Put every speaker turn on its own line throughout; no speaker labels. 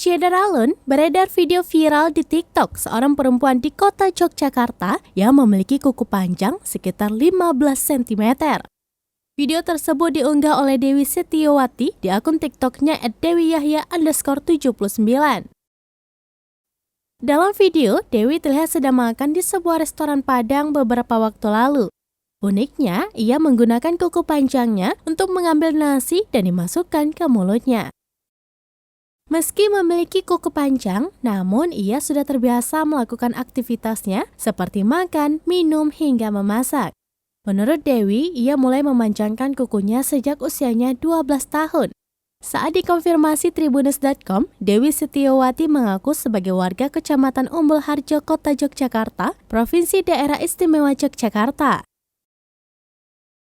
Secara alun, beredar video viral di TikTok seorang perempuan di kota Yogyakarta yang memiliki kuku panjang sekitar 15 cm. Video tersebut diunggah oleh Dewi Setiawati di akun TikToknya @dewiyahya_79. Dalam video, Dewi terlihat sedang makan di sebuah restoran Padang beberapa waktu lalu. Uniknya, ia menggunakan kuku panjangnya untuk mengambil nasi dan dimasukkan ke mulutnya. Meski memiliki kuku panjang, namun ia sudah terbiasa melakukan aktivitasnya seperti makan, minum, hingga memasak. Menurut Dewi, ia mulai memanjangkan kukunya sejak usianya 12 tahun. Saat dikonfirmasi Tribunnews.com, Dewi Setiawati mengaku sebagai warga Kecamatan Umbul Harjo, Kota Yogyakarta, Provinsi Daerah Istimewa Yogyakarta.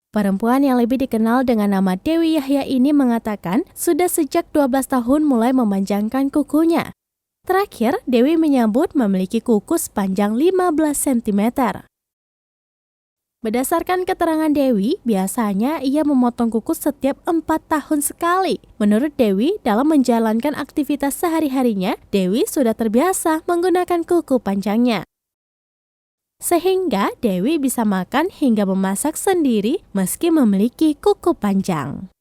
Perempuan yang lebih dikenal dengan nama Dewi Yahya ini mengatakan sudah sejak 12 tahun mulai memanjangkan kukunya. Terakhir, Dewi menyebut memiliki kuku sepanjang 15 cm. Berdasarkan keterangan Dewi, biasanya ia memotong kuku setiap 4 tahun sekali. Menurut Dewi, dalam menjalankan aktivitas sehari-harinya, Dewi sudah terbiasa menggunakan kuku panjangnya. Sehingga Dewi bisa makan hingga memasak sendiri meski memiliki kuku panjang.